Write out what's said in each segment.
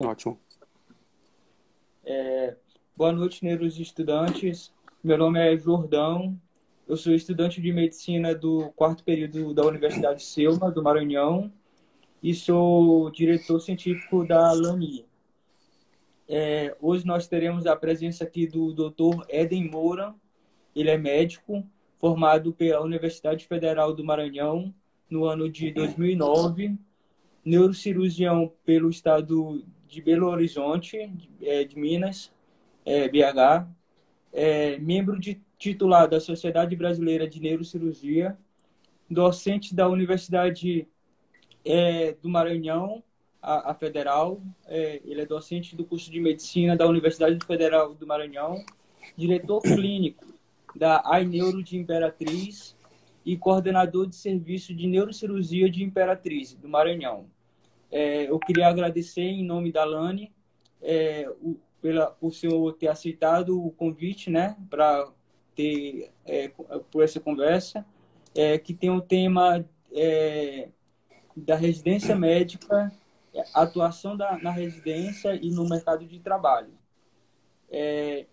Ótimo. Boa noite, neuros estudantes. Meu nome é Jordão. Eu sou estudante de medicina do quarto período da Universidade Selma, do Maranhão, e sou diretor científico da LANI. Hoje nós teremos a presença aqui do Dr. Éden Moura. Ele é médico, formado pela Universidade Federal do Maranhão no ano de 2009, neurocirurgião pelo estado de Belo Horizonte, de Minas, BH, membro titular da Sociedade Brasileira de Neurocirurgia, docente da Universidade do Maranhão, a Federal. Ele é docente do curso de Medicina da Universidade Federal do Maranhão, diretor clínico da iNeuro de Imperatriz e coordenador de serviço de neurocirurgia de Imperatriz, do Maranhão. Eu queria agradecer em nome da LANI por o senhor ter aceitado o convite, né, para ter por essa conversa, que tem o tema da residência médica, atuação na residência e no mercado de trabalho.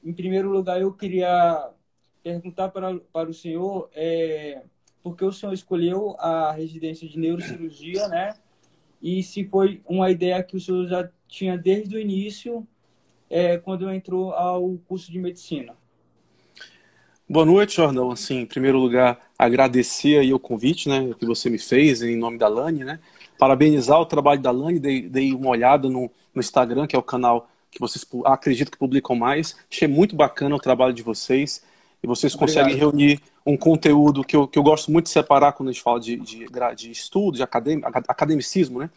Em primeiro lugar, eu queria perguntar para o senhor por que o senhor escolheu a residência de neurocirurgia, né? E se foi uma ideia que o senhor já tinha desde o início, quando entrou ao curso de medicina. Boa noite, Jordão. Assim, em primeiro lugar, agradecer aí o convite, né, que você me fez em nome da LANI, né? Parabenizar o trabalho da LANI, dei uma olhada no Instagram, que é o canal que vocês acredito que publicam mais. Achei muito bacana o trabalho de vocês. E vocês conseguem Obrigado. reunir um conteúdo que eu gosto muito de separar quando a gente fala de estudo, de academicismo, né?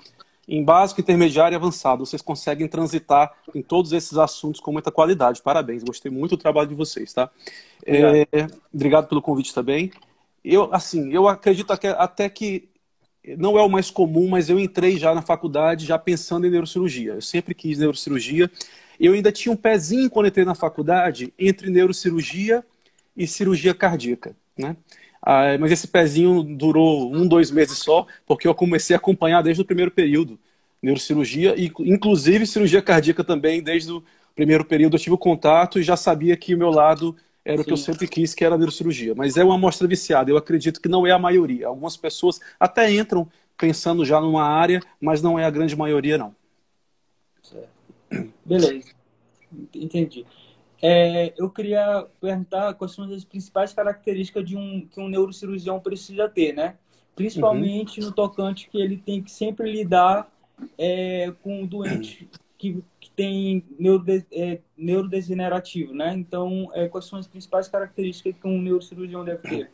Em básico, intermediário e avançado. Vocês conseguem transitar em todos esses assuntos com muita qualidade. Parabéns, gostei muito do trabalho de vocês, tá? Obrigado. Obrigado pelo convite também. Eu acredito até que não é o mais comum, mas eu entrei já na faculdade já pensando em neurocirurgia. Eu sempre quis neurocirurgia. Eu ainda tinha um pezinho quando entrei na faculdade entre neurocirurgia e cirurgia cardíaca, né? Mas esse pezinho durou 2 meses só, porque eu comecei a acompanhar desde o primeiro período neurocirurgia, e inclusive cirurgia cardíaca também, desde o primeiro período eu tive o contato e já sabia que o meu lado era o que eu Sim. sempre quis, que era a neurocirurgia. Mas é uma amostra viciada, eu acredito que não é a maioria. Algumas pessoas até entram pensando já numa área, mas não é a grande maioria, não. Certo. Beleza, entendi. Eu queria perguntar quais são as principais características que um neurocirurgião precisa ter, né? Uhum. Principalmente no tocante que ele tem que sempre lidar com um doente que tem neurodegenerativo, né? Então, quais são as principais características que um neurocirurgião deve ter?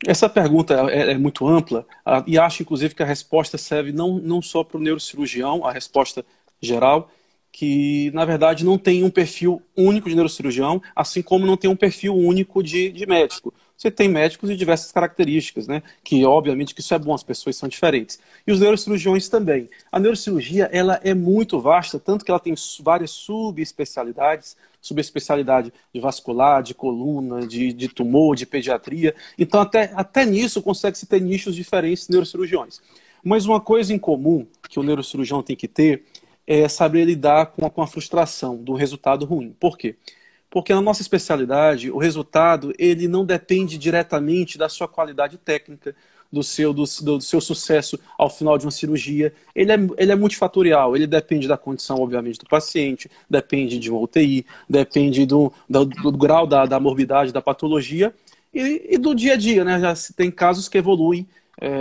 Essa pergunta é muito ampla e acho, inclusive, que a resposta serve não só para o neurocirurgião, a resposta geral, que, na verdade, não tem um perfil único de neurocirurgião, assim como não tem um perfil único de médico. Você tem médicos de diversas características, né? Que, obviamente, que isso é bom, as pessoas são diferentes. E os neurocirurgiões também. A neurocirurgia, ela é muito vasta, tanto que ela tem várias subespecialidades, subespecialidade de vascular, de coluna, de tumor, de pediatria. Então, até nisso, consegue-se ter nichos diferentes de neurocirurgiões. Mas uma coisa em comum que o neurocirurgião tem que ter é saber lidar com a frustração do resultado ruim. Por quê? Porque na nossa especialidade, o resultado ele não depende diretamente da sua qualidade técnica, do seu sucesso ao final de uma cirurgia. Ele é multifatorial, ele depende da condição, obviamente, do paciente, depende de uma UTI, depende do grau da morbidade, da patologia e do dia a dia, né? Já tem casos que evoluem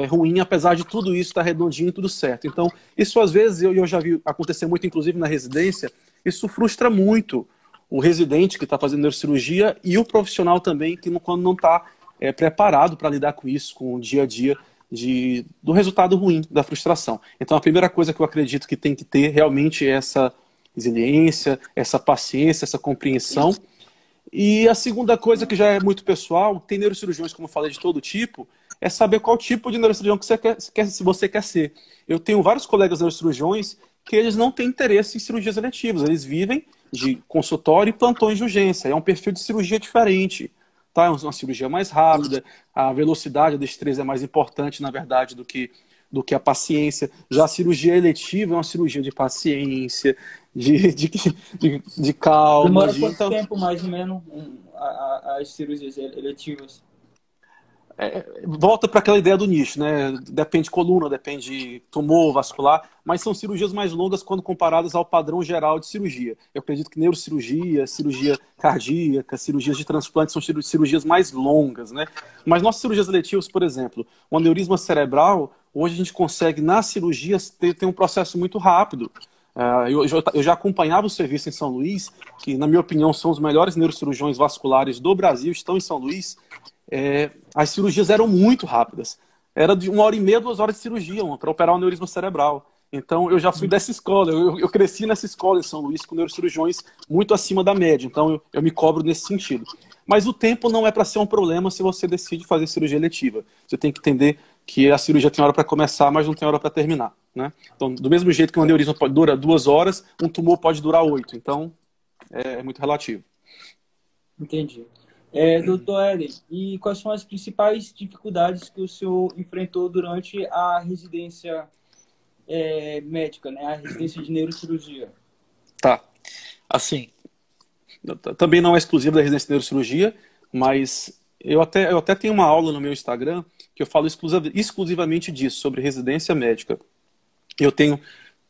ruim, apesar de tudo isso estar redondinho e tudo certo. Então, isso às vezes eu já vi acontecer muito, inclusive na residência, isso frustra muito o residente que está fazendo neurocirurgia e o profissional também, que quando não está preparado para lidar com isso, com o dia a dia do resultado ruim, da frustração. Então, a primeira coisa que eu acredito que tem que ter realmente é essa resiliência, essa paciência, essa compreensão. E a segunda coisa, que já é muito pessoal, tem neurocirurgiões, como eu falei, de todo tipo, é saber qual tipo de neurocirurgião que se você quer ser. Eu tenho vários colegas neurocirurgiões que eles não têm interesse em cirurgias eletivas, eles vivem de consultório e plantões de urgência. É um perfil de cirurgia diferente, tá? É uma cirurgia mais rápida, a velocidade, a destreza é mais importante, na verdade, do que a paciência. Já a cirurgia eletiva é uma cirurgia de paciência, de calma. Demora quanto Então, tempo, mais ou menos, as cirurgias eletivas? volta para aquela ideia do nicho, né? Depende de coluna, depende de tumor vascular, mas são cirurgias mais longas quando comparadas ao padrão geral de cirurgia. Eu acredito que neurocirurgia, cirurgia cardíaca, cirurgias de transplante são cirurgias mais longas, né? Mas nossas cirurgias eletivas, por exemplo, o aneurisma cerebral, hoje a gente consegue, nas cirurgias, ter um processo muito rápido. Eu já acompanhava o serviço em São Luís, que, na minha opinião, são os melhores neurocirurgiões vasculares do Brasil, estão em São Luís. As cirurgias eram muito rápidas. Era de 1h30, 2 horas de cirurgia para operar o aneurisma cerebral. Então, eu já fui dessa escola. Eu cresci nessa escola em São Luís com neurocirurgiões muito acima da média. Então, eu me cobro nesse sentido. Mas o tempo não é para ser um problema se você decide fazer cirurgia eletiva. Você tem que entender que a cirurgia tem hora para começar, mas não tem hora para terminar, né? Então, do mesmo jeito que um aneurisma dura 2 horas, um tumor pode durar 8. Então, é muito relativo. Entendi. Doutor Éder, e quais são as principais dificuldades que o senhor enfrentou durante a residência médica, né? A residência de neurocirurgia? Tá. Assim, também não é exclusivo da residência de neurocirurgia, mas eu até tenho uma aula no meu Instagram que eu falo exclusivamente disso, sobre residência médica. Eu tenho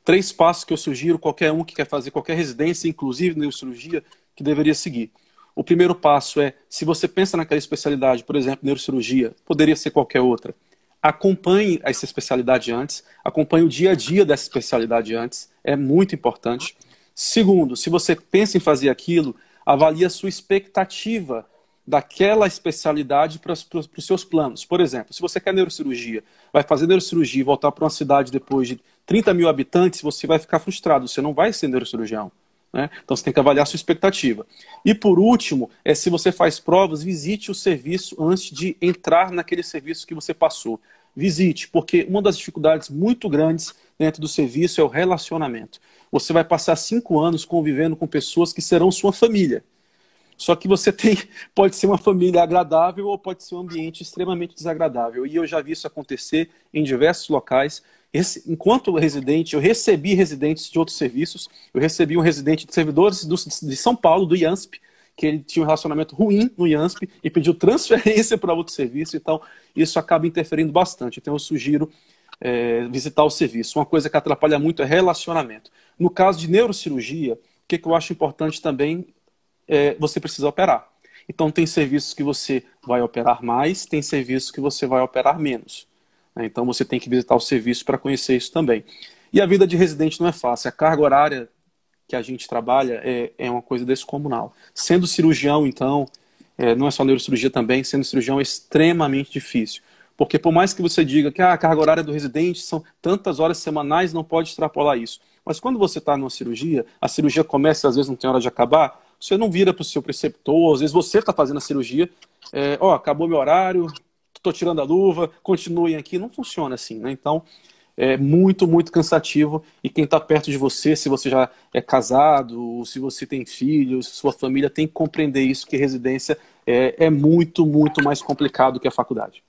3 passos que eu sugiro qualquer um que quer fazer qualquer residência, inclusive neurocirurgia, que deveria seguir. O primeiro passo é, se você pensa naquela especialidade, por exemplo, neurocirurgia, poderia ser qualquer outra, acompanhe essa especialidade antes, acompanhe o dia a dia dessa especialidade antes, é muito importante. Segundo, se você pensa em fazer aquilo, avalie a sua expectativa daquela especialidade para os seus planos. Por exemplo, se você quer neurocirurgia, vai fazer neurocirurgia e voltar para uma cidade depois de 30 mil habitantes, você vai ficar frustrado, você não vai ser neurocirurgião. Né? Então você tem que avaliar a sua expectativa. E por último, se você faz provas, visite o serviço antes de entrar naquele serviço que você passou. Visite, porque uma das dificuldades muito grandes dentro do serviço é o relacionamento. Você vai passar 5 anos convivendo com pessoas que serão sua família. Só que pode ser uma família agradável ou pode ser um ambiente extremamente desagradável. E eu já vi isso acontecer em diversos locais. Enquanto residente, eu recebi residentes de outros serviços. Eu recebi um residente de servidores de São Paulo, do IANSP, que ele tinha um relacionamento ruim no IANSP e pediu transferência para outro serviço. Então, isso acaba interferindo bastante. Então, eu sugiro visitar o serviço. Uma coisa que atrapalha muito é relacionamento. No caso de neurocirurgia, o que eu acho importante também você precisa operar. Então, tem serviços que você vai operar mais, tem serviços que você vai operar menos. Então, você tem que visitar o serviço para conhecer isso também. E a vida de residente não é fácil. A carga horária que a gente trabalha é uma coisa descomunal. Sendo cirurgião, então, não é só neurocirurgia também, sendo cirurgião é extremamente difícil. Porque por mais que você diga que a carga horária do residente são tantas horas semanais, não pode extrapolar isso. Mas quando você está numa cirurgia, a cirurgia começa e às vezes não tem hora de acabar, você não vira para o seu preceptor, às vezes você está fazendo a cirurgia, acabou meu horário, estou tirando a luva, continuem aqui. Não funciona assim, né? Então, é muito, muito cansativo. E quem está perto de você, se você já é casado, se você tem filhos, sua família, tem que compreender isso, que residência é muito, muito mais complicado que a faculdade.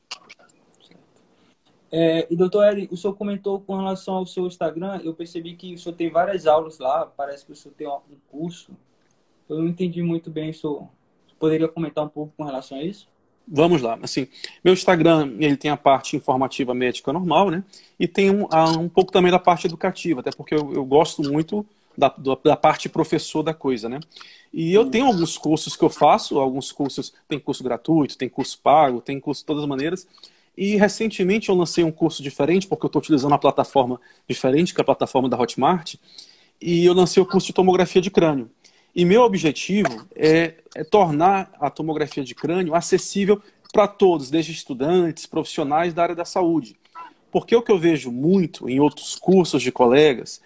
E doutor Éder, o senhor comentou com relação ao seu Instagram, eu percebi que o senhor tem várias aulas lá, parece que o senhor tem um curso. Eu não entendi muito bem, o senhor poderia comentar um pouco com relação a isso? Vamos lá. Assim, meu Instagram, ele tem a parte informativa médica normal, né? E tem um pouco também da parte educativa, até porque eu gosto muito da parte professor da coisa, né? E eu tenho alguns cursos que eu faço, alguns cursos, tem curso gratuito, tem curso pago, tem curso de todas as maneiras. E recentemente eu lancei um curso diferente, porque eu estou utilizando uma plataforma diferente, que é a plataforma da Hotmart, e eu lancei o curso de tomografia de crânio. E meu objetivo é tornar a tomografia de crânio acessível para todos, desde estudantes, profissionais da área da saúde. Porque o que eu vejo muito em outros cursos de colegas,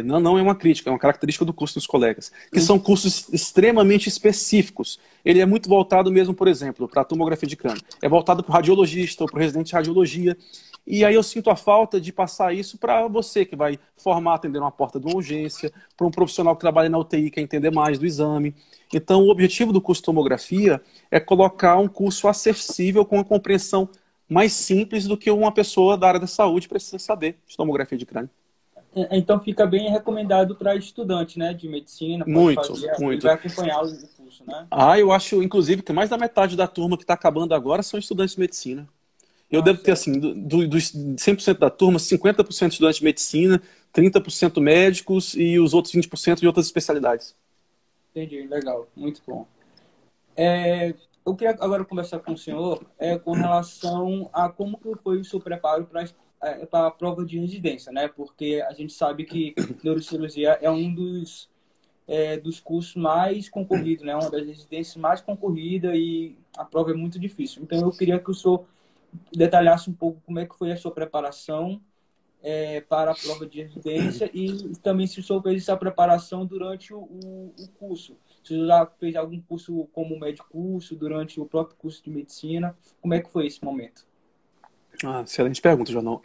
não é uma crítica, é uma característica do curso dos colegas, que são cursos extremamente específicos. Ele é muito voltado mesmo, por exemplo, para a tomografia de crânio. É voltado para o radiologista ou para o residente de radiologia. E aí eu sinto a falta de passar isso para você que vai formar, atender uma porta de uma urgência, para um profissional que trabalha na UTI, quer entender mais do exame. Então, o objetivo do curso de tomografia é colocar um curso acessível com a compreensão mais simples do que uma pessoa da área da saúde precisa saber de tomografia de crânio. Então fica bem recomendado para estudante, né, de medicina, pode Muito, fazer, ele muito. vai acompanhar o curso, né? Eu acho, inclusive, que mais da metade da turma que está acabando agora são estudantes de medicina. Eu devo ter, Nossa, assim, dos 100% da turma, 50% estudantes de medicina, 30% médicos e os outros 20% de outras especialidades. entendi, legal, muito bom. Eu queria agora conversar com o senhor com relação a como que foi o seu preparo para a prova de residência, né? Porque a gente sabe que neurocirurgia é um dos cursos mais concorridos, né? Uma das residências mais concorridas e a prova é muito difícil. Então, eu queria que o senhor detalhasse um pouco como é que foi a sua preparação para a prova de residência e também se o senhor fez essa preparação durante o curso. Se o senhor já fez algum curso como médico-curso durante o próprio curso de medicina, como é que foi esse momento? Excelente pergunta, Jornal.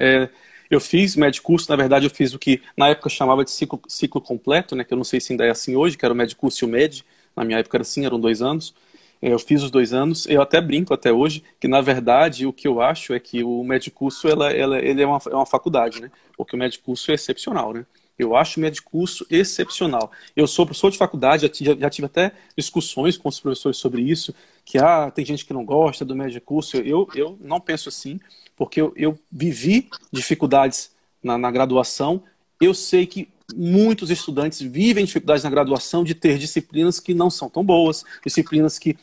Eu fiz médico-curso, na verdade eu fiz o que na época chamava de ciclo completo, né, que eu não sei se ainda é assim hoje, que era o médico-curso e o MED, na minha época era assim, eram 2 anos. Eu fiz os 2 anos, eu até brinco até hoje, que na verdade o que eu acho é que o médico-curso ele é uma faculdade, né, porque o médico-curso é excepcional, né. Eu acho o médico-curso excepcional. Eu sou professor de faculdade, já tive até discussões com os professores sobre isso, que tem gente que não gosta do médico-curso. Eu não penso assim, porque eu vivi dificuldades na graduação. Eu sei que muitos estudantes vivem dificuldades na graduação de ter disciplinas que não são tão boas, disciplinas que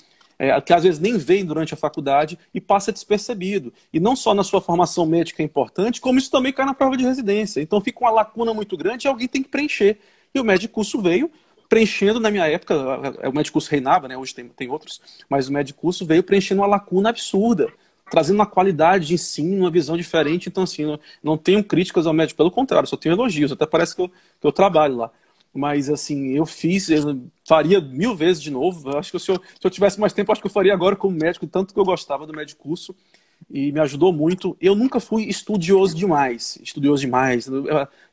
às vezes nem veem durante a faculdade e passa despercebido. E não só na sua formação médica é importante, como isso também cai na prova de residência. Então fica uma lacuna muito grande e alguém tem que preencher. E o médico-curso veio preenchendo, na minha época, o médico-curso reinava, né? Hoje tem outros, mas o médico-curso veio preenchendo uma lacuna absurda, trazendo uma qualidade de ensino, uma visão diferente. Então, assim, não tenho críticas ao médico, pelo contrário, só tenho elogios. Até parece que eu trabalho lá. Mas, assim, eu faria 1000 vezes de novo. Eu acho que se eu tivesse mais tempo, acho que eu faria agora como médico, tanto que eu gostava do médico-curso e me ajudou muito. Eu nunca fui estudioso demais.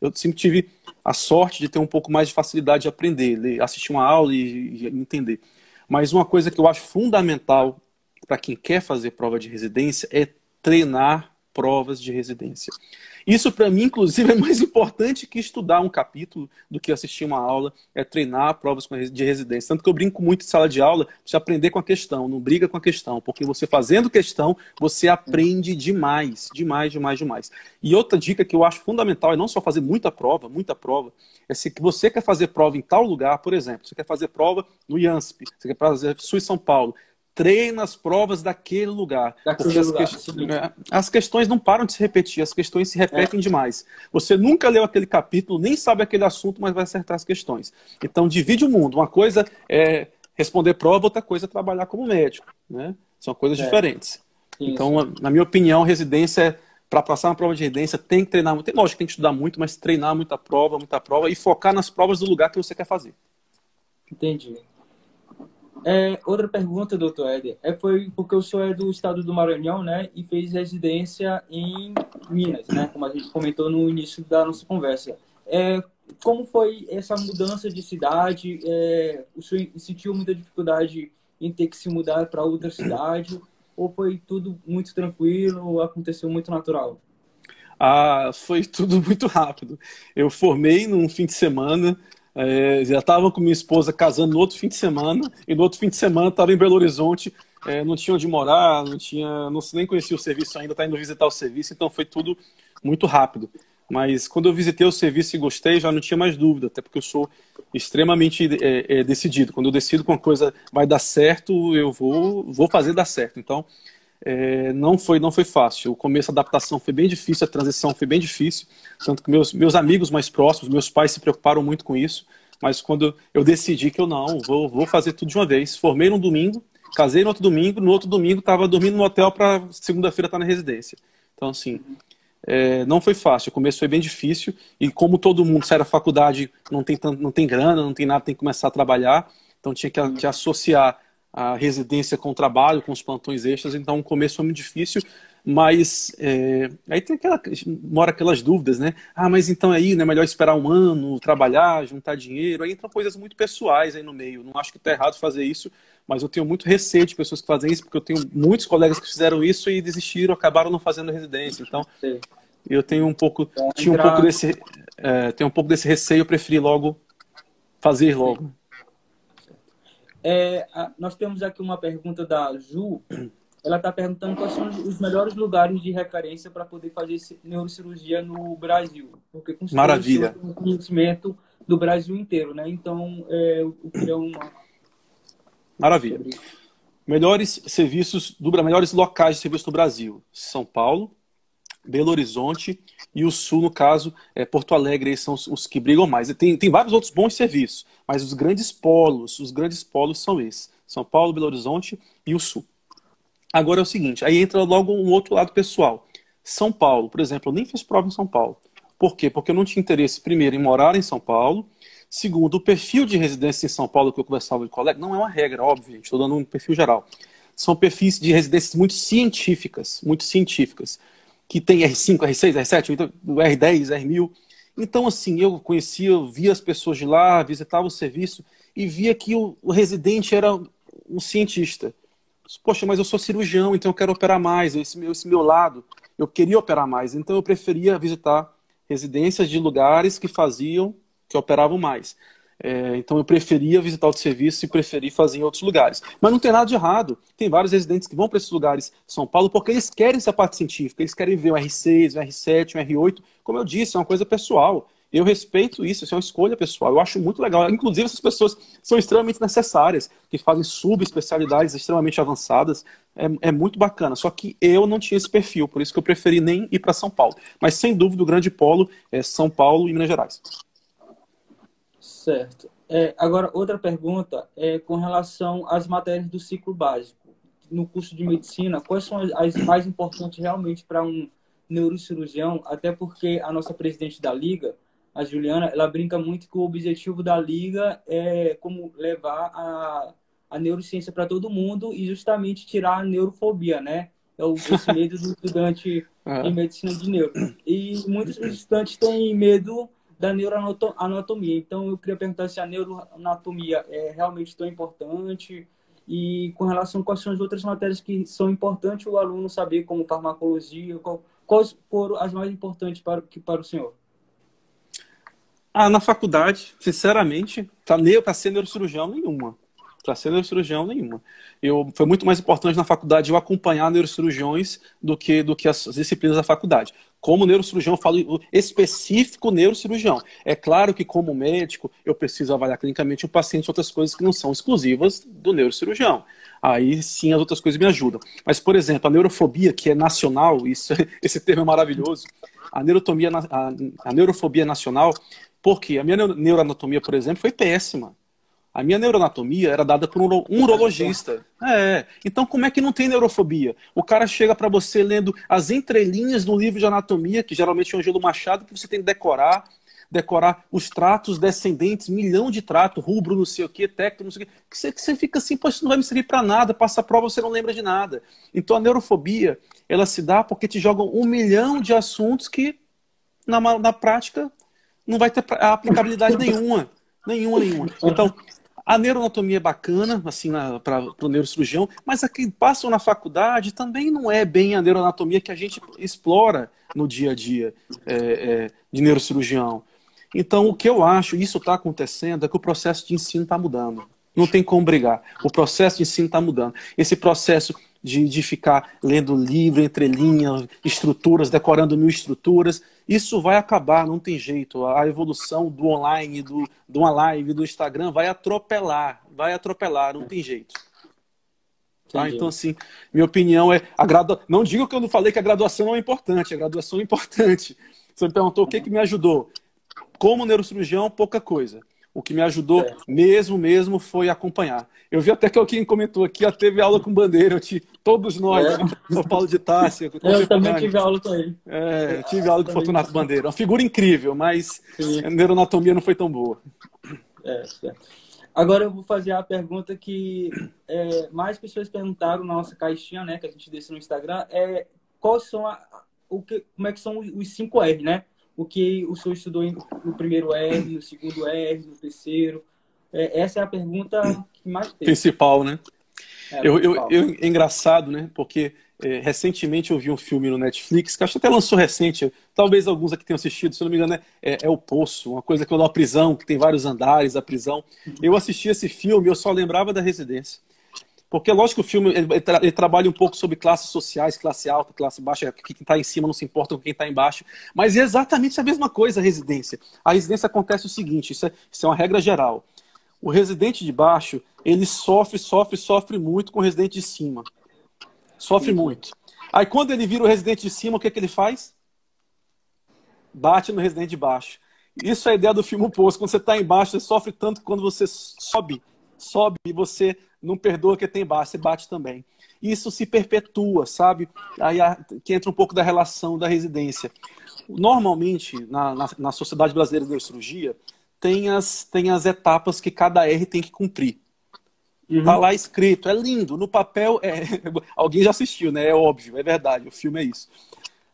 Eu sempre tive a sorte de ter um pouco mais de facilidade de aprender, assistir uma aula e entender. Mas uma coisa que eu acho fundamental para quem quer fazer prova de residência é treinar provas de residência. Isso, para mim, inclusive, é mais importante que estudar um capítulo do que assistir uma aula, é treinar provas de residência. Tanto que eu brinco muito em sala de aula, você aprender com a questão, não briga com a questão, porque você fazendo questão, você aprende demais, demais, demais, demais. E outra dica que eu acho fundamental é não só fazer muita prova, é se você quer fazer prova em tal lugar, por exemplo, você quer fazer prova no IANSP, você quer fazer Sul e São Paulo, treina as provas daquele lugar. Porque as questões não param de se repetir, as questões se repetem demais. Você nunca leu aquele capítulo, nem sabe aquele assunto, mas vai acertar as questões. Então, divide o mundo. Uma coisa é responder prova, outra coisa é trabalhar como médico, né? São coisas diferentes. Isso. Então, na minha opinião, residência, para passar uma prova de residência, tem que treinar muito. Lógico que tem que estudar muito, mas treinar muita prova e focar nas provas do lugar que você quer fazer. Entendi. Outra pergunta, doutor Éder, foi porque o senhor é do estado do Maranhão, né, e fez residência em Minas, né, como a gente comentou no início da nossa conversa. Como foi essa mudança de cidade? O senhor sentiu muita dificuldade em ter que se mudar para outra cidade? Ou foi tudo muito tranquilo, ou aconteceu muito natural? Foi tudo muito rápido. Eu formei num fim de semana, já estava com minha esposa casando no outro fim de semana, e no outro fim de semana estava em Belo Horizonte, não tinha onde morar, nem conhecia o serviço ainda, estava indo visitar o serviço, então foi tudo muito rápido. Mas quando eu visitei o serviço e gostei, já não tinha mais dúvida, até porque eu sou extremamente decidido. Quando eu decido que uma coisa vai dar certo, eu vou fazer dar certo. Então, não foi fácil. O começo, a adaptação foi bem difícil, a transição foi bem difícil. Tanto que meus amigos mais próximos, meus pais se preocuparam muito com isso. Mas quando eu decidi que eu vou fazer tudo de uma vez. Formei num domingo, casei no outro domingo estava dormindo no hotel para segunda-feira estar na residência. Então, assim, não foi fácil. O começo foi bem difícil. E como todo mundo sai da faculdade, não tem grana, não tem nada, tem que começar a trabalhar. Então, tinha que associar a residência com o trabalho, com os plantões extras, então o começo foi muito difícil. Mas aí tem mora aquelas dúvidas, né? Ah, mas então aí, né, melhor esperar um ano, trabalhar, juntar dinheiro. Aí entram coisas muito pessoais aí no meio. Não acho que tá errado fazer isso, mas eu tenho muito receio de pessoas que fazem isso, porque eu tenho muitos colegas que fizeram isso e desistiram, acabaram não fazendo residência. Então, Sei. eu tenho Então, tinha um pouco tenho um pouco desse receio, eu preferi logo fazer sim. logo. Nós temos aqui uma pergunta da Ju. Ela está perguntando quais são os melhores lugares de referência para poder fazer neurocirurgia no Brasil. Porque com certeza o senhor Maravilha, tem um conhecimento do Brasil inteiro, né? Então, eu queria uma maravilha. sobre isso. Melhores locais de serviço do Brasil: São Paulo, Belo Horizonte e o Sul, no caso, Porto Alegre, são os que brigam mais. Tem vários outros bons serviços, mas os grandes polos são esses: São Paulo, Belo Horizonte e o Sul. Agora é o seguinte, aí entra logo um outro lado pessoal. São Paulo, por exemplo, eu nem fiz prova em São Paulo. Por quê? Porque eu não tinha interesse, primeiro, em morar em São Paulo. Segundo, o perfil de residência em São Paulo que eu conversava de colega, não é uma regra, óbvio, gente, estou dando um perfil geral. São perfis de residências muito científicas, que tem R5, R6, R7, R10, R1000. Então, assim, eu conhecia, eu via as pessoas de lá, visitava o serviço e via que o residente era um cientista. Poxa, mas eu sou cirurgião, então eu quero operar mais. Esse meu lado, eu queria operar mais. Então eu preferia visitar residências de lugares que operavam mais. Então eu preferia visitar outro serviço e preferi fazer em outros lugares. Mas não tem nada de errado. Tem vários residentes que vão para esses lugares, São Paulo, porque eles querem essa parte científica. Eles querem ver o R6, o R7, o R8. Como eu disse, é uma coisa pessoal. Eu respeito isso é uma escolha pessoal. Eu acho muito legal. Inclusive, essas pessoas são extremamente necessárias, que fazem subespecialidades extremamente avançadas. É muito bacana. Só que eu não tinha esse perfil, por isso que eu preferi nem ir para São Paulo. Mas, sem dúvida, o grande polo é São Paulo e Minas Gerais. Certo. Agora, outra pergunta é com relação às matérias do ciclo básico. No curso de medicina, quais são as mais importantes realmente para um neurocirurgião? Até porque a nossa presidente da Liga, a Juliana, ela brinca muito que o objetivo da Liga é como levar a neurociência para todo mundo e justamente tirar a neurofobia, né? Esse medo do estudante de É. medicina de neuro. E muitos estudantes têm medo da neuroanatomia. Então, eu queria perguntar se a neuroanatomia é realmente tão importante e com relação a quais são as outras matérias que são importantes o aluno saber, como farmacologia, quais foram as mais importantes para o senhor? Na faculdade, sinceramente, para ser neurocirurgião nenhuma. Para ser neurocirurgião nenhuma. Foi muito mais importante na faculdade eu acompanhar neurocirurgiões do que as disciplinas da faculdade. Como neurocirurgião, eu falo específico neurocirurgião. É claro que, como médico, eu preciso avaliar clinicamente o paciente, outras coisas que não são exclusivas do neurocirurgião. Aí sim as outras coisas me ajudam. Mas, por exemplo, a neurofobia, que é nacional, esse termo é maravilhoso. A neurofobia nacional, porque a minha neuroanatomia, por exemplo, foi péssima. A minha neuroanatomia era dada por um urologista. Então como é que não tem neurofobia? O cara chega para você lendo as entrelinhas do livro de anatomia, que geralmente é o Ângelo Machado, que você tem que decorar os tratos descendentes, milhão de tratos, rubro, não sei o que, tecto, não sei o que você fica assim, poxa, isso não vai me servir para nada, passa a prova, você não lembra de nada. Então a neurofobia, ela se dá porque te jogam um milhão de assuntos que, na prática, não vai ter aplicabilidade nenhuma. Nenhuma. Então, a neuroanatomia é bacana, assim, para o neurocirurgião, mas a que passam na faculdade também não é bem a neuroanatomia que a gente explora no dia a dia de neurocirurgião. Então, o que eu acho, isso está acontecendo, é que o processo de ensino está mudando. Não tem como brigar. O processo de ensino está mudando. Esse processo de ficar lendo livro, entrelinhas, estruturas, decorando mil estruturas, isso vai acabar, não tem jeito. A evolução do online, de uma live, do Instagram, vai atropelar, não tem jeito. Tá? Então, Entendi. assim, minha opinião é... Não digo que eu não falei que a graduação não é importante, a graduação é importante. Você me perguntou o que me ajudou. Como neurocirurgião, pouca coisa. O que me ajudou Certo. mesmo foi acompanhar. Eu vi até que alguém comentou aqui, teve aula com Bandeira, todos nós, o Paulo de Tássia, Eu também contemporâneo. tive aula com ele. Eu tive aula com Fortunato Bandeira. Uma figura incrível, mas a Sim. neuroanatomia não foi tão boa. Certo. Agora eu vou fazer a pergunta que mais pessoas perguntaram na nossa caixinha, né, que a gente deixa no Instagram, quais são como é que são os 5 R, né? O que o senhor estudou no primeiro R, no segundo R, no terceiro? Essa é a pergunta que mais tem. Principal, né? Principal. É engraçado, né? Porque recentemente eu vi um filme no Netflix, que acho que até lançou recente, talvez alguns aqui tenham assistido, se eu não me engano, é O Poço, uma coisa que é uma prisão, que tem vários andares, a prisão. Eu assisti esse filme, eu só lembrava da residência. Porque, lógico, o filme ele trabalha um pouco sobre classes sociais, classe alta, classe baixa, quem está em cima não se importa com quem está embaixo, mas é exatamente a mesma coisa a residência. A residência acontece o seguinte, isso é uma regra geral. O residente de baixo, ele sofre muito com o residente de cima. Sofre muito. Aí quando ele vira o residente de cima, o que ele faz? Bate no residente de baixo. Isso é a ideia do filme O Poço. Quando você está embaixo, você sofre tanto que quando você sobe e você não perdoa quem tem embaixo, você bate também. Isso se perpetua, sabe? Aí que entra um pouco da relação da residência. Normalmente, na Sociedade Brasileira de Neurocirurgia, tem as etapas que cada R tem que cumprir. Tá lá escrito, é lindo. No papel, alguém já assistiu, né? É óbvio, é verdade, o filme é isso.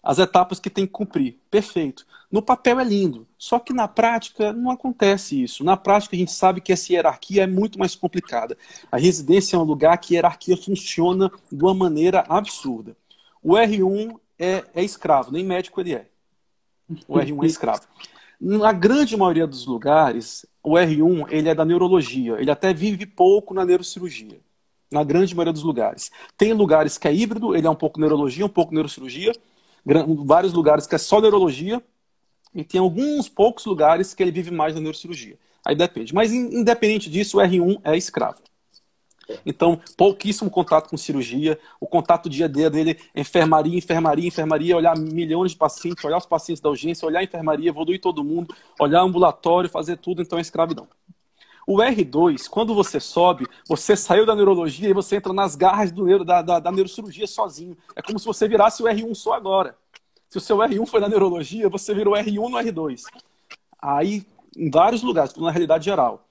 As etapas que tem que cumprir, perfeito. No papel é lindo, só que na prática não acontece isso. Na prática a gente sabe que essa hierarquia é muito mais complicada. A residência é um lugar que a hierarquia funciona de uma maneira absurda. O R1 é escravo, nem médico ele é. O R1 é escravo. Na grande maioria dos lugares, o R1 ele é da neurologia. Ele até vive pouco na neurocirurgia. Na grande maioria dos lugares. Tem lugares que é híbrido, ele é um pouco neurologia, um pouco neurocirurgia. Vários lugares que é só neurologia. E tem alguns poucos lugares que ele vive mais na neurocirurgia. Aí depende. Mas independente disso, o R1 é escravo. Então, pouquíssimo contato com cirurgia. O contato dia a dia dele é enfermaria, olhar milhões de pacientes, olhar os pacientes da urgência, olhar a enfermaria, evoluir todo mundo, olhar ambulatório, fazer tudo, então é escravidão. O R2, quando você sobe, você saiu da neurologia e você entra nas garras da neurocirurgia sozinho. É como se você virasse o R1 só agora. Se o seu R1 foi na neurologia, você virou R1 no R2. Aí, em vários lugares, na realidade geral.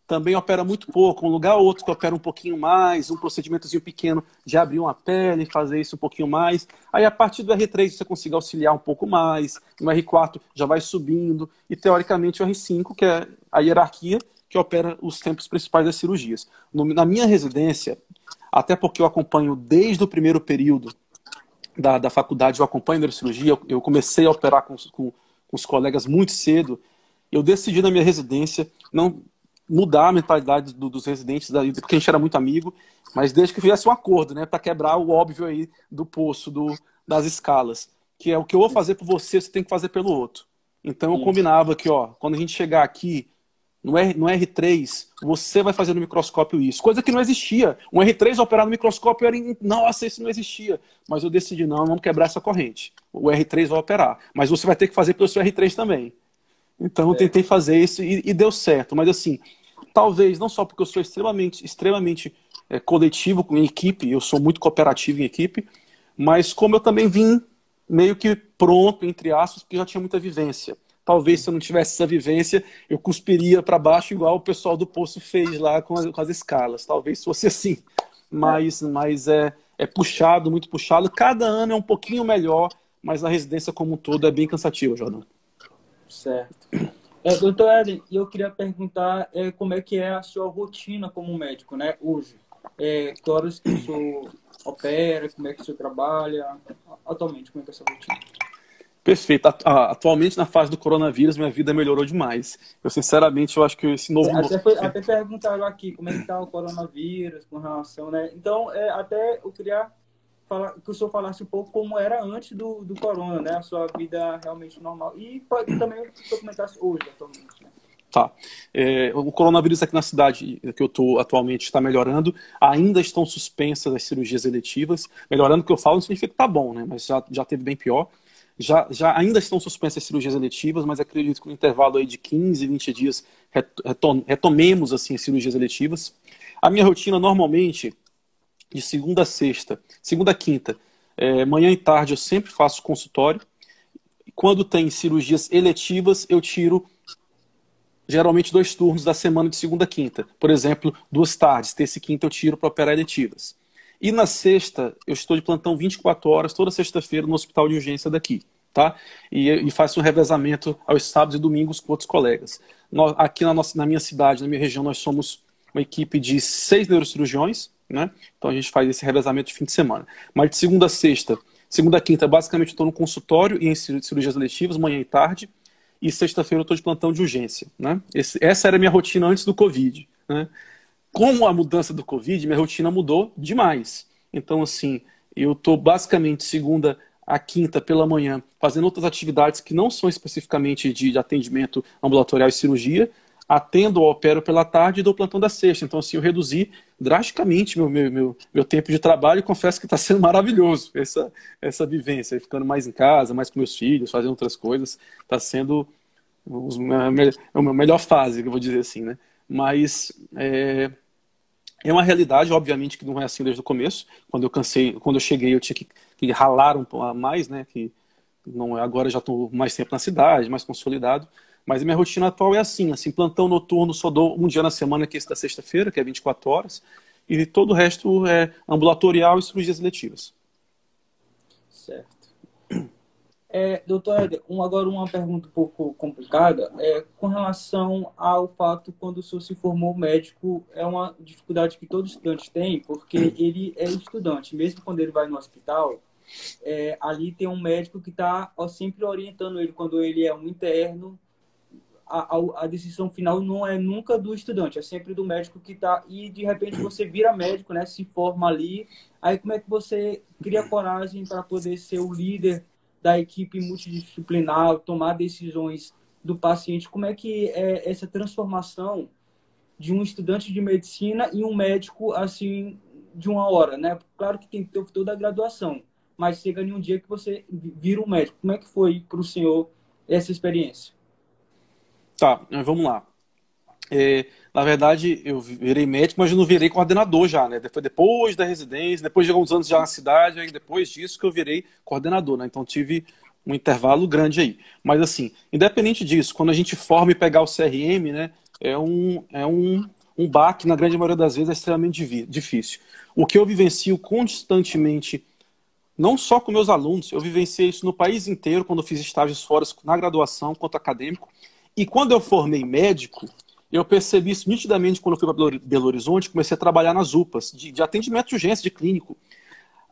Também opera muito pouco, um lugar ou outro que opera um pouquinho mais, um procedimentozinho pequeno de abrir uma pele, fazer isso um pouquinho mais. Aí a partir do R3 você consegue auxiliar um pouco mais, no R4 já vai subindo, e teoricamente o R5, que é a hierarquia que opera os tempos principais das cirurgias. Na minha residência, até porque eu acompanho desde o primeiro período da faculdade, eu acompanho neurocirurgia, eu comecei a operar com os colegas muito cedo, eu decidi na minha residência não mudar a mentalidade dos residentes, porque a gente era muito amigo, mas desde que fizesse um acordo, né, para quebrar o óbvio aí do poço, das escalas, que é o que eu vou fazer por você, você tem que fazer pelo outro. Então eu combinava que, ó, quando a gente chegar aqui, no R3, você vai fazer no microscópio isso. Coisa que não existia. Um R3 operar no microscópio era... Nossa, isso não existia. Mas eu decidi, não, vamos quebrar essa corrente. O R3 vai operar. Mas você vai ter que fazer pelo seu R3 também. Então eu tentei fazer isso e deu certo. Mas assim, talvez, não só porque eu sou extremamente coletivo com equipe, eu sou muito cooperativo em equipe, mas como eu também vim meio que pronto, entre aspas, porque já tinha muita vivência. Talvez se eu não tivesse essa vivência, eu cuspiria para baixo igual o pessoal do Poço fez lá com as escalas. Talvez fosse assim. Mas é puxado, muito puxado. Cada ano é um pouquinho melhor, mas a residência como um todo é bem cansativa, Jordão. Certo. Doutor Eden, eu queria perguntar como é que é a sua rotina como médico, né, hoje? Que horas que o senhor opera, como é que o senhor trabalha? Atualmente, como é que é a sua rotina? Perfeito. Atualmente, na fase do coronavírus, minha vida melhorou demais. Eu, sinceramente, eu acho que esse novo... Até perguntaram aqui como é que está o coronavírus com relação, né? Então, até eu queria que o senhor falasse um pouco como era antes do corona, né? A sua vida realmente normal. E também que o senhor comentasse hoje, atualmente, né? Tá. O coronavírus aqui na cidade que eu estou atualmente está melhorando. Ainda estão suspensas as cirurgias eletivas. Melhorando o que eu falo não significa que está bom, né? Mas já teve bem pior. Ainda estão suspensas as cirurgias eletivas, mas acredito que no intervalo aí de 15, 20 dias retomemos assim, as cirurgias eletivas. A minha rotina normalmente, de segunda a sexta, segunda a quinta, manhã e tarde eu sempre faço consultório. Quando tem cirurgias eletivas, eu tiro geralmente 2 turnos da semana de segunda a quinta. Por exemplo, 2 tardes, terça e quinta eu tiro para operar eletivas. E na sexta, eu estou de plantão 24 horas, toda sexta-feira, no hospital de urgência daqui, tá? E faço um revezamento aos sábados e domingos com outros colegas. Aqui na minha cidade, na minha região, nós somos uma equipe de 6 neurocirurgiões, né? Então a gente faz esse revezamento de fim de semana. Mas de segunda a sexta, segunda a quinta, basicamente eu estou no consultório e em cirurgias eletivas, manhã e tarde. E sexta-feira eu estou de plantão de urgência, né? Essa era a minha rotina antes do Covid, né? Com a mudança do Covid, minha rotina mudou demais. Então, assim, eu estou basicamente segunda a quinta pela manhã fazendo outras atividades que não são especificamente de atendimento ambulatorial e cirurgia, atendo ou opero pela tarde e dou plantão da sexta. Então, assim, eu reduzi drasticamente meu tempo de trabalho e confesso que está sendo maravilhoso essa vivência, ficando mais em casa, mais com meus filhos, fazendo outras coisas. Está sendo a melhor fase, que eu vou dizer assim, né? Mas é uma realidade, obviamente, que não é assim desde o começo. Quando eu cheguei, eu tinha que ralar um pouco mais, né? Que não, agora já estou mais tempo na cidade, mais consolidado. Mas a minha rotina atual é assim, plantão noturno só dou um dia na semana, que é esse da sexta-feira, que é 24 horas, e todo o resto é ambulatorial e cirurgias eletivas. Certo. Doutor Éder, agora uma pergunta um pouco complicada. Com relação ao fato, quando o senhor se formou médico, é uma dificuldade que todo estudante tem, porque ele é estudante. Mesmo quando ele vai no hospital, ali tem um médico que está sempre orientando ele quando ele é um interno. A decisão final não é nunca do estudante, é sempre do médico que está... E, de repente, você vira médico, né? Se forma ali. Aí, como é que você cria coragem para poder ser o líder da equipe multidisciplinar, tomar decisões do paciente? Como é que é essa transformação de um estudante de medicina e um médico, assim, de uma hora, né? Claro que tem que ter toda a graduação, mas chega em um dia que você vira um médico. Como é que foi para o senhor essa experiência? Tá, vamos lá. Na verdade, eu virei médico, mas eu não virei coordenador já, né? Foi depois da residência, depois de alguns anos já na cidade, aí depois disso que eu virei coordenador, né? Então tive um intervalo grande aí. Mas assim, independente disso, quando a gente forma e pegar o CRM, né? Um baque, na grande maioria das vezes, é extremamente difícil. O que eu vivencio constantemente, não só com meus alunos, eu vivenciei isso no país inteiro, quando eu fiz estágios fora, na graduação, quanto acadêmico. E quando eu formei médico, eu percebi isso nitidamente quando eu fui para Belo Horizonte, comecei a trabalhar nas UPAs, de atendimento de urgência, de clínico.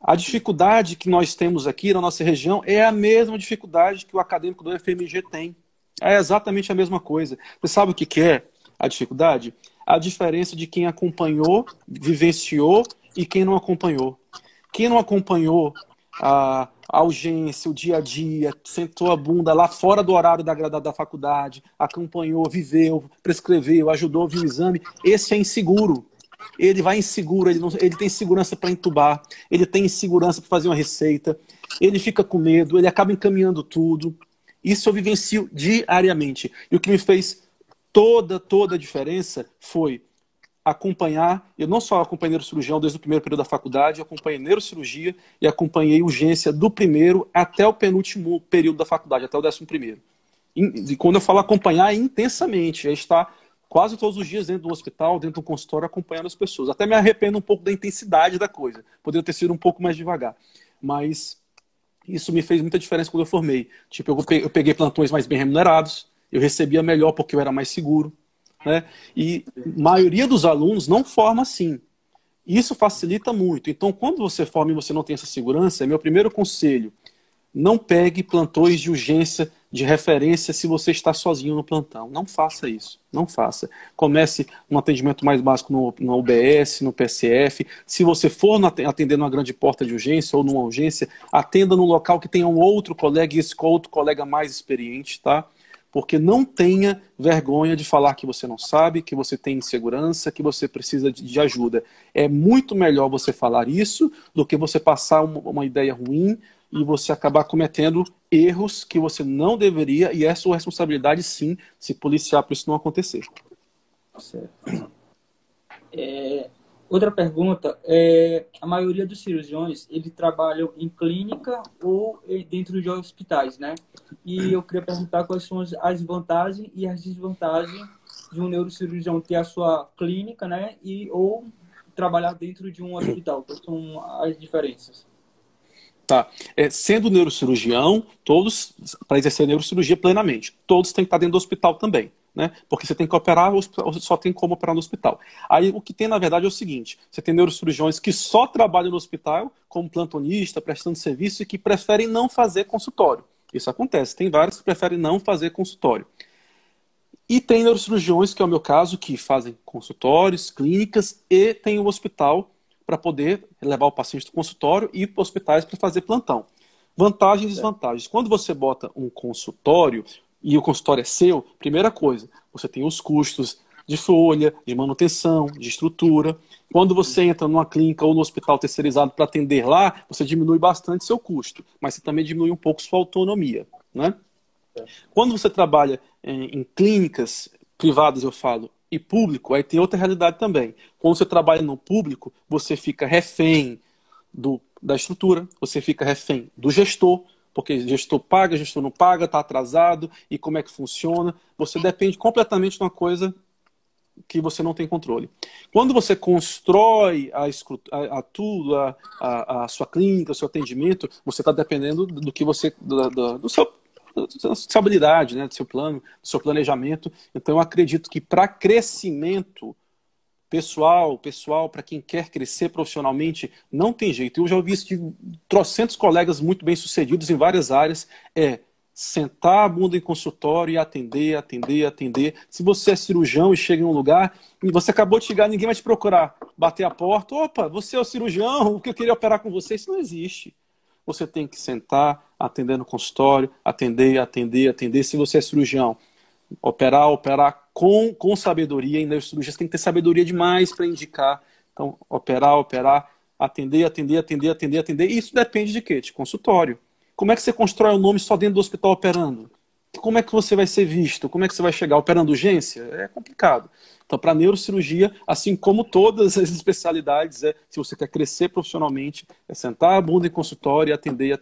A dificuldade que nós temos aqui na nossa região é a mesma dificuldade que o acadêmico do FMG tem. É exatamente a mesma coisa. Você sabe o que é a dificuldade? A diferença de quem acompanhou, vivenciou e quem não acompanhou. Quem não acompanhou a urgência, o dia a dia, sentou a bunda lá fora do horário da faculdade, acompanhou, viveu, prescreveu, ajudou, viu o exame, esse é inseguro. Ele vai inseguro, ele tem insegurança para entubar, ele tem insegurança para fazer uma receita, ele fica com medo, ele acaba encaminhando tudo. Isso eu vivencio diariamente. E o que me fez toda a diferença foi acompanhar, eu não só acompanhei neurocirurgião desde o primeiro período da faculdade, eu acompanhei neurocirurgia e acompanhei urgência do primeiro até o penúltimo período da faculdade, até o 11º. E quando eu falo acompanhar, é intensamente, é estar quase todos os dias dentro do hospital, dentro do consultório, acompanhando as pessoas. Até me arrependo um pouco da intensidade da coisa, poderia ter sido um pouco mais devagar, mas isso me fez muita diferença quando eu formei. Tipo, eu peguei plantões mais bem remunerados, eu recebia melhor porque eu era mais seguro, né? E a maioria dos alunos não forma assim. Isso facilita muito. Então, quando você forma e você não tem essa segurança, é meu primeiro conselho: não pegue plantões de urgência de referência se você está sozinho no plantão. Não faça isso. Não faça. Comece um atendimento mais básico no UBS, no PSF. Se você for atender numa grande porta de urgência ou numa urgência, atenda num local que tenha um outro colega e esse outro colega mais experiente, tá? Porque não tenha vergonha de falar que você não sabe, que você tem insegurança, que você precisa de ajuda. É muito melhor você falar isso do que você passar uma ideia ruim e você acabar cometendo erros que você não deveria, e é sua responsabilidade, sim, se policiar para isso não acontecer. Certo. Outra pergunta, a maioria dos cirurgiões, eles trabalham em clínica ou dentro de hospitais, né? E eu queria perguntar quais são as vantagens e as desvantagens de um neurocirurgião ter a sua clínica, né? Ou trabalhar dentro de um hospital? Quais são as diferenças? Tá. Sendo neurocirurgião, todos, para exercer neurocirurgia plenamente, todos têm que estar dentro do hospital também, né? Porque você tem que operar, só tem como operar no hospital. Aí o que tem, na verdade, é o seguinte: você tem neurocirurgiões que só trabalham no hospital, como plantonista, prestando serviço, e que preferem não fazer consultório. Isso acontece. Tem vários que preferem não fazer consultório. E tem neurocirurgiões, que é o meu caso, que fazem consultórios, clínicas e tem o hospital para poder levar o paciente do consultório e ir para hospitais para fazer plantão. Vantagens e desvantagens. Quando você bota um consultório e o consultório é seu, primeira coisa, você tem os custos de folha, de manutenção, de estrutura. Quando você entra numa clínica ou no hospital terceirizado para atender lá, você diminui bastante seu custo, mas você também diminui um pouco sua autonomia, né? Quando você trabalha em clínicas privadas, eu falo, e público, aí tem outra realidade também. Quando você trabalha no público, você fica refém da estrutura, você fica refém do gestor, porque gestor paga, gestor não paga, está atrasado, e como é que funciona. Você depende completamente de uma coisa que você não tem controle. Quando você constrói a sua clínica, o seu atendimento, você está dependendo do que você, do seu, da sua habilidade, né, do seu plano, do seu planejamento. Então, eu acredito que para crescimento pessoal, para quem quer crescer profissionalmente, não tem jeito. Eu já ouvi isso de trocentos colegas muito bem-sucedidos em várias áreas, sentar a bunda em consultório e atender. Se você é cirurgião e chega em um lugar, e você acabou de chegar, ninguém vai te procurar, bater a porta, opa, você é o cirurgião, o que eu queria operar com você, isso não existe. Você tem que sentar, atender no consultório, atender. Se você é cirurgião, operar com sabedoria. E nas cirurgias tem que ter sabedoria demais para indicar. Então, operar, atender. Isso depende de quê? De consultório. Como é que você constrói o nome só dentro do hospital operando? Como é que você vai ser visto? Como é que você vai chegar? Operando urgência? É complicado. Então, para neurocirurgia, assim como todas as especialidades, se você quer crescer profissionalmente, é sentar a bunda em consultório e atender.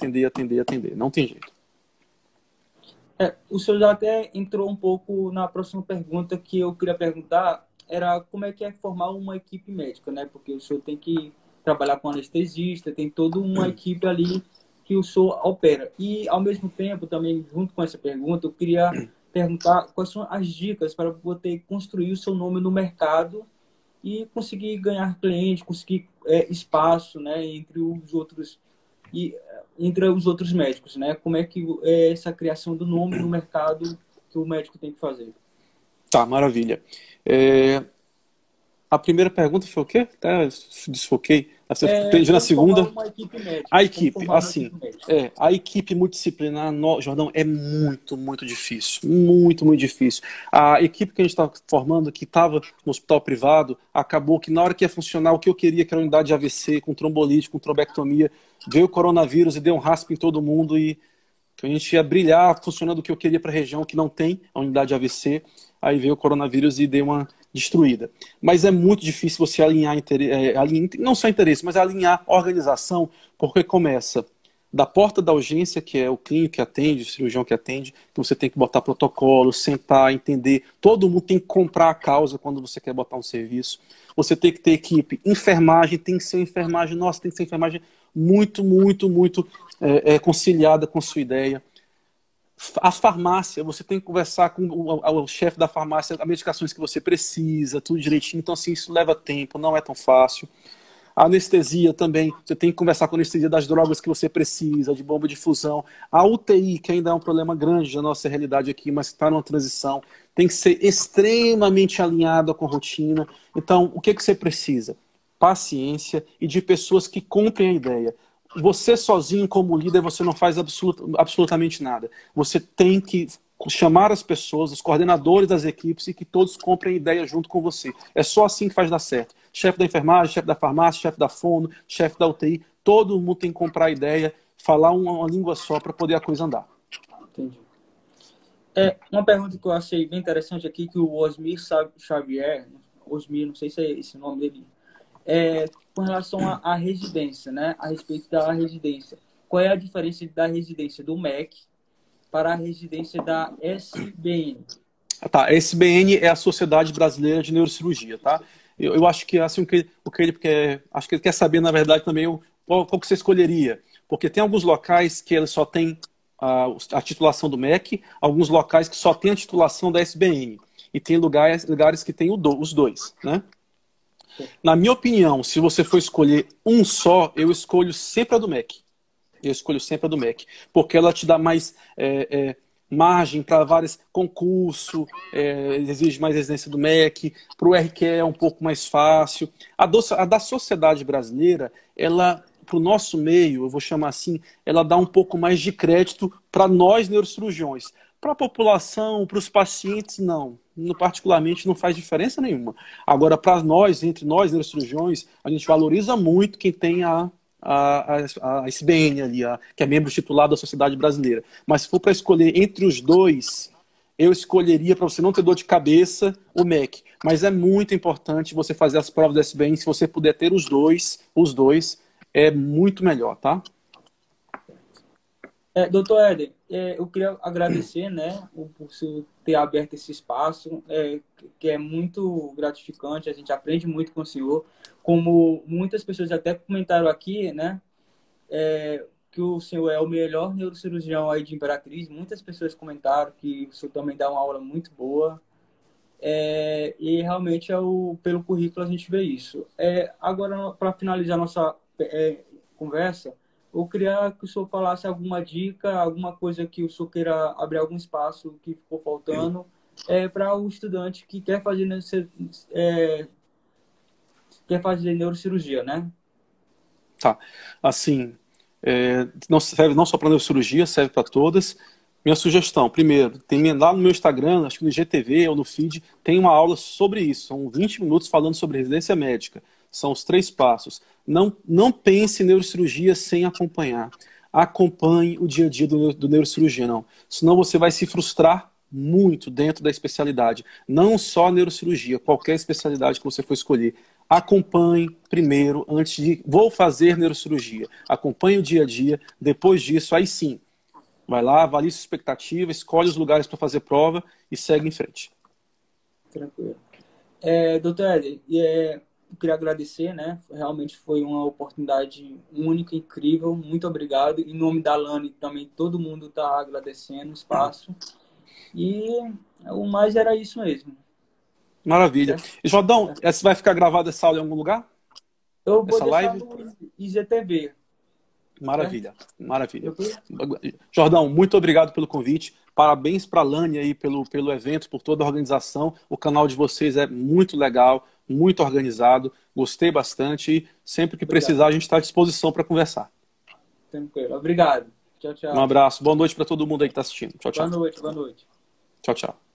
Não tem jeito. O senhor já até entrou um pouco na próxima pergunta que eu queria perguntar, era como é que é formar uma equipe médica, né? Porque o senhor tem que trabalhar com anestesista, tem toda uma equipe ali que o senhor opera. E, ao mesmo tempo, também, junto com essa pergunta, eu queria perguntar quais são as dicas para poder construir o seu nome no mercado e conseguir ganhar clientes, conseguir espaço, né, entre os outros médicos, né? Como é que é essa criação do nome no mercado que o médico tem que fazer? Tá, maravilha. A primeira pergunta foi o quê? Até desfoquei. Você entendi na segunda. Uma equipe médica. A equipe, assim, a equipe multidisciplinar, Jordão, é muito difícil. Muito difícil. A equipe que a gente está formando, que estava no hospital privado, acabou que na hora que ia funcionar o que eu queria, que era a unidade de AVC, com trombolite, com trombectomia, veio o coronavírus e deu um raspa em todo mundo e a gente ia brilhar funcionando o que eu queria para a região que não tem a unidade de AVC. Aí veio o coronavírus e deu uma destruída. Mas é muito difícil você alinhar não só interesse, mas alinhar organização, porque começa da porta da urgência, que é o clínico que atende, o cirurgião que atende, que você tem que botar protocolo, sentar, entender. Todo mundo tem que comprar a causa quando você quer botar um serviço. Você tem que ter equipe. Enfermagem, tem que ser enfermagem. Nossa, tem que ser enfermagem muito conciliada com a sua ideia. A farmácia, você tem que conversar com o chefe da farmácia, as medicações que você precisa, tudo direitinho. Então, assim, isso leva tempo, não é tão fácil. A anestesia também, você tem que conversar com a anestesia das drogas que você precisa, de bomba de difusão. A UTI, que ainda é um problema grande da nossa realidade aqui, mas está numa transição, tem que ser extremamente alinhada com a rotina. Então, o que você precisa? Paciência e de pessoas que comprem a ideia. Você sozinho como líder, você não faz absolutamente nada. Você tem que chamar as pessoas, os coordenadores das equipes e que todos comprem a ideia junto com você. É só assim que faz dar certo. Chefe da enfermagem, chefe da farmácia, chefe da fono, chefe da UTI, todo mundo tem que comprar a ideia, falar uma língua só para poder a coisa andar. Entendi. Uma pergunta que eu achei bem interessante aqui, que o Osmir Xavier, Osmir, não sei se é esse o nome dele, com relação à residência, né? A respeito da residência. Qual é a diferença da residência do MEC para a residência da SBN? Tá, a SBN é a Sociedade Brasileira de Neurocirurgia, tá? Eu acho que assim, o que ele quer, acho que ele quer saber, na verdade, também qual que você escolheria. Porque tem alguns locais que ele só tem a titulação do MEC, alguns locais que só tem a titulação da SBN. E tem lugares que tem os dois, né? Na minha opinião, se você for escolher um só, eu escolho sempre a do MEC. Eu escolho sempre a do MEC. Porque ela te dá mais margem para vários concursos, exige mais residência do MEC, para o RQE é um pouco mais fácil. A da sociedade brasileira, ela, para o nosso meio, eu vou chamar assim, ela dá um pouco mais de crédito para nós neurocirurgiões. Para a população, para os pacientes, não. Particularmente, não faz diferença nenhuma. Agora, para nós, entre nós neurocirurgiões, a gente valoriza muito quem tem a SBN ali, que é membro titular da Sociedade Brasileira. Mas se for para escolher entre os dois, eu escolheria, para você não ter dor de cabeça, o MEC. Mas é muito importante você fazer as provas da SBN. Se você puder ter os dois, é muito melhor, tá? Doutor Éder, eu queria agradecer, né, por você ter aberto esse espaço, que é muito gratificante, a gente aprende muito com o senhor. Como muitas pessoas até comentaram aqui, né, que o senhor é o melhor neurocirurgião aí de Imperatriz. Muitas pessoas comentaram que o senhor também dá uma aula muito boa. E realmente, pelo currículo, a gente vê isso. Agora, para finalizar nossa conversa, eu queria que o senhor falasse alguma dica, alguma coisa que o senhor queira abrir algum espaço que ficou faltando para o estudante que quer fazer neurocirurgia, né? Tá. Assim, não serve não só para neurocirurgia, serve para todas. Minha sugestão, primeiro, tem lá no meu Instagram, acho que no IGTV ou no feed, tem uma aula sobre isso. São 20 minutos falando sobre residência médica. São os 3 passos. Não pense em neurocirurgia sem acompanhar. Acompanhe o dia a dia do neurocirurgião. Senão você vai se frustrar muito dentro da especialidade. Não só neurocirurgia, qualquer especialidade que você for escolher. Acompanhe primeiro, antes de vou fazer neurocirurgia. Acompanhe o dia a dia. Depois disso, aí sim, vai lá, avalie sua expectativa, escolhe os lugares para fazer prova e segue em frente. Tranquilo. Doutor Éder, eu queria agradecer, né? Realmente foi uma oportunidade única, incrível. Muito obrigado. Em nome da Lani, também todo mundo está agradecendo o espaço. E o mais era isso mesmo. Maravilha. E, Jordão, você vai ficar gravada essa aula em algum lugar? Eu vou essa deixar live? no IGTV. Maravilha, maravilha. Jordão, muito obrigado pelo convite. Parabéns para a Lani aí pelo evento, por toda a organização. O canal de vocês é muito legal, muito organizado. Gostei bastante e sempre que precisar a gente está à disposição para conversar. Tranquilo. Obrigado. Tchau, tchau. Um abraço. Boa noite para todo mundo aí que está assistindo. Tchau, tchau. Boa noite, boa noite. Tchau, tchau.